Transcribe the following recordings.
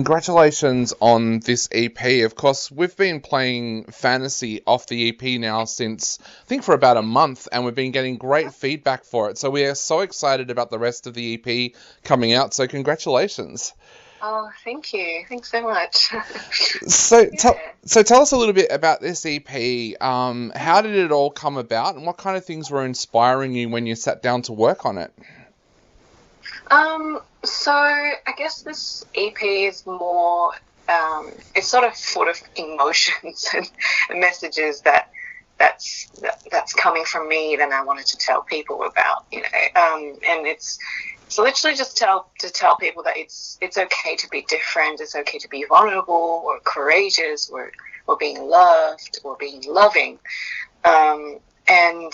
Congratulations on this EP. Of course, we've been playing Fantasy off the EP now since, I think, for about a month, and we've been getting great feedback for it. So we are so excited about the rest of the EP coming out. So congratulations. Oh, thank you. Thanks so much. So, Yeah. so tell us a little bit about this EP. How did it all come about, and what kind of things were inspiring you when you sat down to work on it? So I guess this EP is more, it's sort of full of emotions and messages that's coming from me that I wanted to tell people about, and it's literally just to tell people that it's okay to be different, it's okay to be vulnerable or courageous or being loved or being loving, and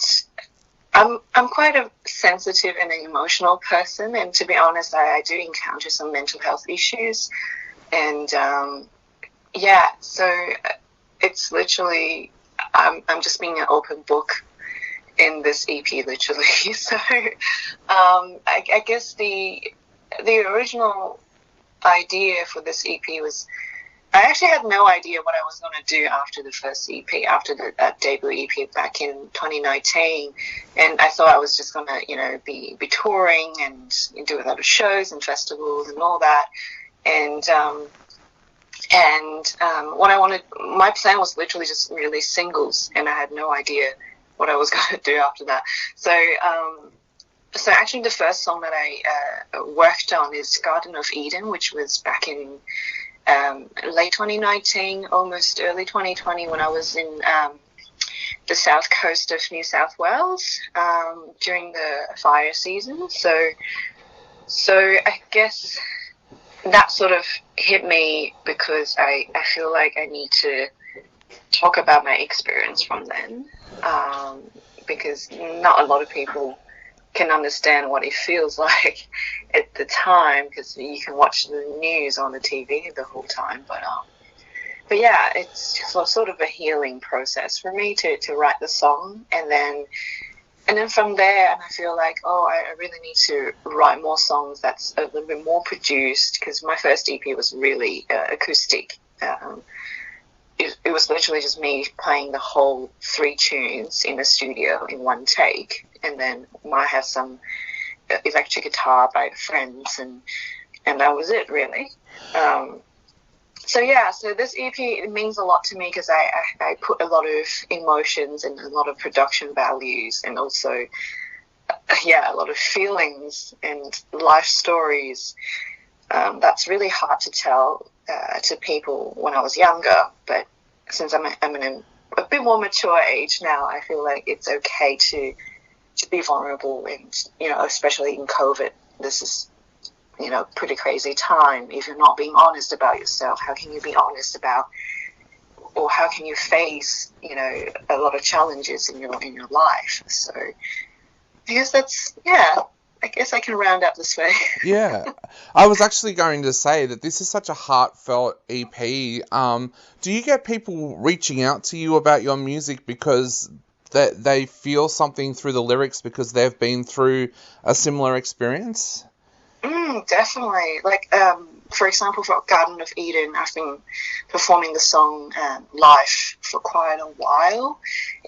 I'm quite a sensitive and an emotional person, and to be honest, I do encounter some mental health issues, and so it's literally I'm just being an open book in this EP, literally. So I guess the original idea for this EP was, I actually had no idea what I was going to do after the first EP, after the debut EP back in 2019. And I thought I was just going to, be touring and do a lot of shows and festivals and all that. And what I wanted, my plan was literally just release singles, and I had no idea what I was going to do after that. So actually the first song that I worked on is Garden of Eden, which was back in late 2019, almost early 2020, when I was in the south coast of New South Wales during the fire season. So I guess that sort of hit me because I feel like I need to talk about my experience from then, because not a lot of people can understand what it feels like at the time, because you can watch the news on the TV the whole time, but yeah, it's sort of a healing process for me to write the song, and then from there, and I feel like, I really need to write more songs that's a little bit more produced, because my first EP was really acoustic. It was literally just me playing the whole 3 tunes in the studio in one take, and then I had some electric guitar by friends, and that was it, really. So this EP, it means a lot to me because I put a lot of emotions and a lot of production values, and also a lot of feelings and life stories that's really hard to tell to people when I was younger, but since I'm in a bit more mature age now, I feel like it's okay to be vulnerable, and especially in COVID, this is pretty crazy time. If you're not being honest about yourself, how can you be honest about, or how can you face a lot of challenges in your life? So I guess I guess I can round up this way. Yeah, I was actually going to say that this is such a heartfelt EP. Do you get people reaching out to you about your music because they feel something through the lyrics because they've been through a similar experience? Definitely. Like, for example, for Garden of Eden, I've been performing the song live for quite a while,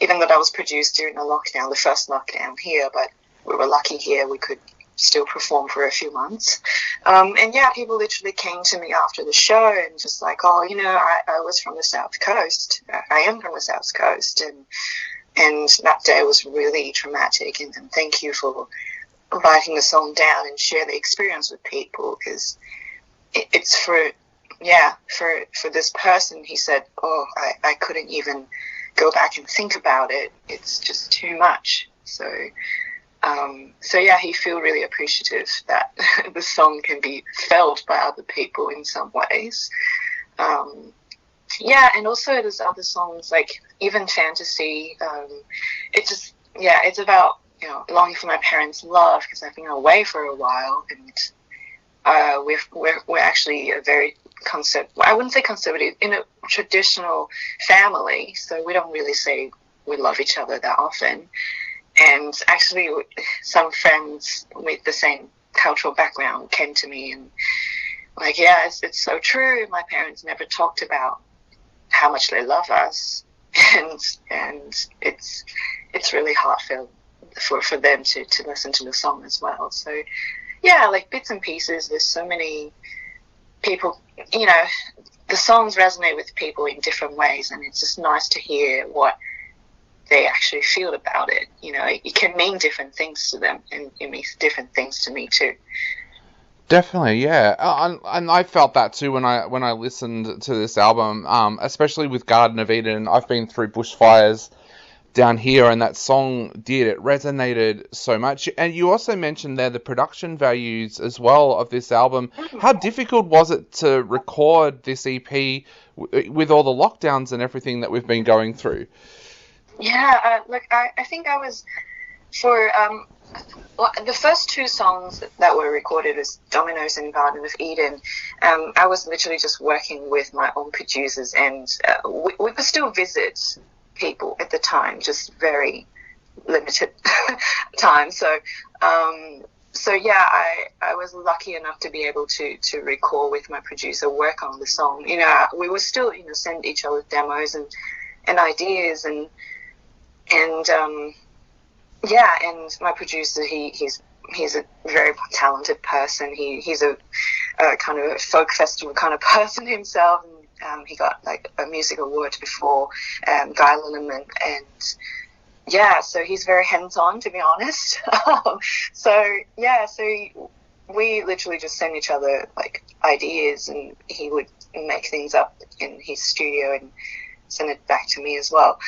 even though that was produced during the first lockdown here, but we were lucky here we could still perform for a few months. And people literally came to me after the show and just like, I was from the South Coast. I am from the South Coast, and that day was really traumatic, and thank you for writing the song down and share the experience with people, because it's for this person. He said, I couldn't even go back and think about it. It's just too much. So he feel really appreciative that the song can be felt by other people in some ways. And also there's other songs like even Fantasy. It's about longing for my parents' love, because I've been away for a while, and we're actually a very I wouldn't say conservative, in a traditional family, so we don't really say we love each other that often. And actually, some friends with the same cultural background came to me and like, yeah, it's so true. My parents never talked about how much they love us, and it's really heartfelt for them to listen to the song as well. So yeah, like bits and pieces. There's so many people, you know, the songs resonate with people in different ways, and it's just nice to hear what they actually feel about it. You know, it can mean different things to them, and it means different things to me too. Definitely, yeah, and I felt that too when I listened to this album, especially with Garden of Eden. I've been through bushfires down here, and that song it resonated so much. And you also mentioned there the production values as well of this album. How difficult was it to record this EP with all the lockdowns and everything that we've been going through? Yeah, look, I think I was for the first two songs that were recorded as Dominoes and Garden of Eden. I was literally just working with my own producers, and we could still visit people at the time, just very limited time. So yeah, I was lucky enough to be able to record with my producer, work on the song. You know, we were still, you know, send each other demos and ideas and yeah, and my producer, he's a very talented person. He's a kind of a folk festival kind of person himself. And, he got like a music award before Guy Linneman, and yeah, so he's very hands-on, to be honest. So we literally just send each other like ideas, and he would make things up in his studio and send it back to me as well.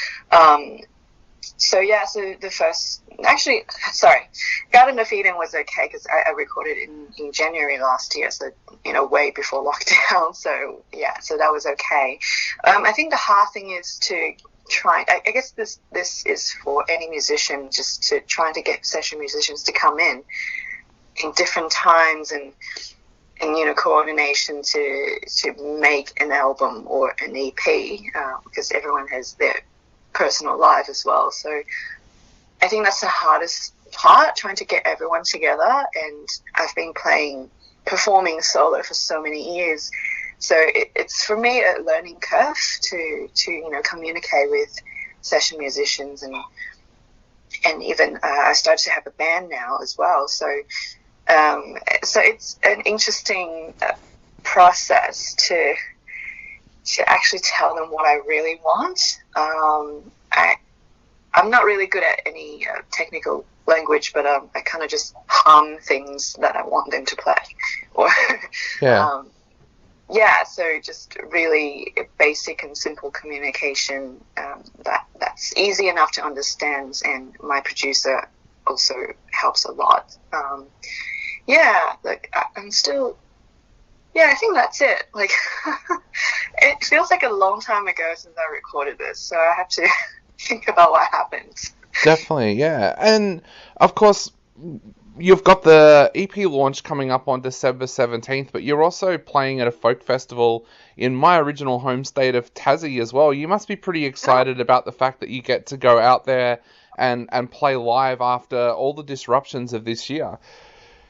So the first, actually, sorry, Garden of Eden was okay because I recorded in January last year, so, you know, way before lockdown. So yeah, so that was okay. I think the hard thing is to try, I guess this is for any musician, just to trying to get session musicians to come in different times and you know, coordination to make an album or an EP, because everyone has their personal life as well. So I think that's the hardest part, trying to get everyone together. And I've been performing solo for so many years, so it's for me a learning curve to you know, communicate with session musicians, and even I started to have a band now as well. So it's an interesting process to actually tell them what I really want. I'm not really good at any technical language, but I kind of just hum things that I want them to play. Or so just really basic and simple communication that's easy enough to understand, and my producer also helps a lot. I'm still... Yeah, I think that's it. Like, it feels like a long time ago since I recorded this, so I have to think about what happened. Definitely, yeah. And, of course, you've got the EP launch coming up on December 17th, but you're also playing at a folk festival in my original home state of Tassie as well. You must be pretty excited about the fact that you get to go out there and play live after all the disruptions of this year.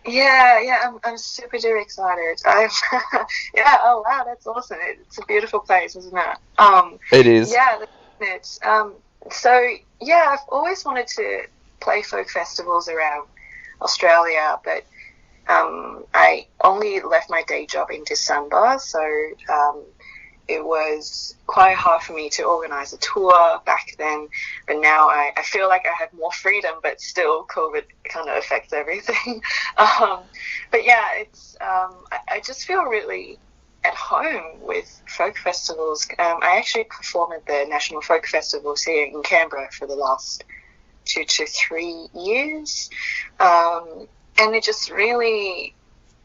Yeah, I'm super duper excited. Oh wow, that's awesome. It's a beautiful place, isn't it? It is. Yeah, it's so yeah, I've always wanted to play folk festivals around Australia, but I only left my day job in December, so it was quite hard for me to organize a tour back then. But now I feel like I have more freedom, but still COVID kind of affects everything. But yeah, it's I just feel really at home with folk festivals. I actually performed at the National Folk Festivals here in Canberra for the last 2 to 3 years, and it just really,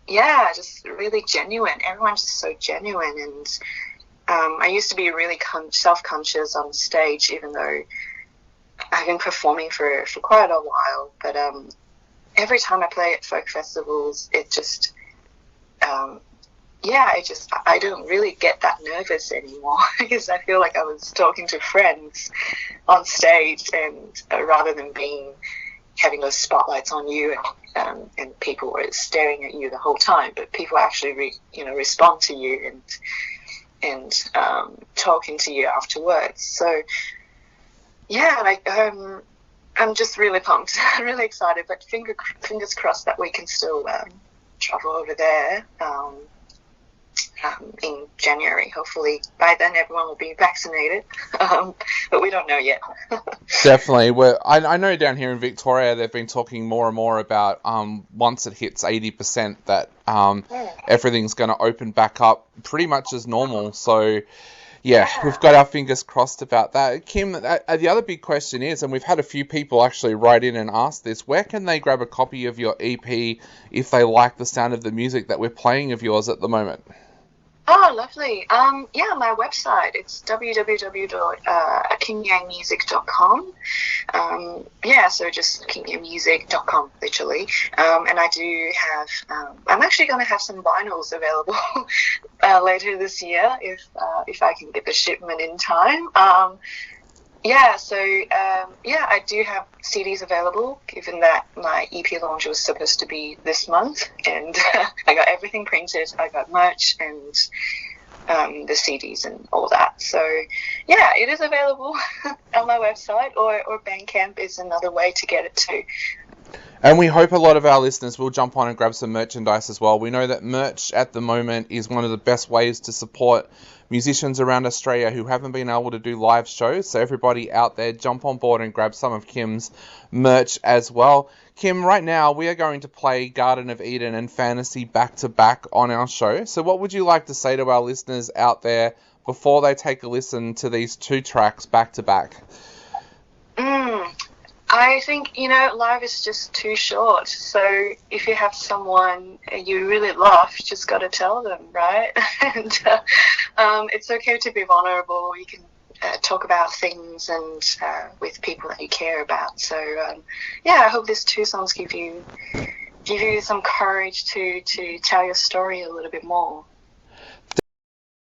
just really genuine. Everyone's just so genuine, and I used to be really self-conscious on stage, even though I've been performing for quite a while. But every time I play at folk festivals, it just, I don't really get that nervous anymore because I feel like I was talking to friends on stage, and rather than being having those spotlights on you, and people were staring at you the whole time, but people actually respond to you and talking to you afterwards. So yeah, I'm just really pumped, really excited, but fingers crossed that we can still travel over there in January. Hopefully by then everyone will be vaccinated, but we don't know yet. Definitely. I know down here in Victoria they've been talking more and more about once it hits 80% that everything's going to open back up pretty much as normal. So yeah, we've got our fingers crossed about that. Kim, the other big question is, and we've had a few people actually write in and ask this, where can they grab a copy of your EP if they like the sound of the music that we're playing of yours at the moment? Oh, lovely. Yeah, my website, it's www.kingyangmusic.com. Yeah, so just kingyangmusic.com, literally. And I do have, I'm actually going to have some vinyls available later this year if I can get the shipment in time. Yeah, so I do have CDs available, given that my EP launch was supposed to be this month, and I got everything printed. I got merch and the CDs and all that. So yeah, it is available on my website, or Bandcamp is another way to get it too. And we hope a lot of our listeners will jump on and grab some merchandise as well. We know that merch at the moment is one of the best ways to support musicians around Australia who haven't been able to do live shows. So everybody out there, jump on board and grab some of Kim's merch as well. Kim, right now we are going to play Garden of Eden and Fantasy back to back on our show. So what would you like to say to our listeners out there before they take a listen to these two tracks back to back? I think, life is just too short. So if you have someone you really love, you just got to tell them, right? And it's okay to be vulnerable. You can talk about things and with people that you care about. So, I hope these two songs give you some courage to tell your story a little bit more.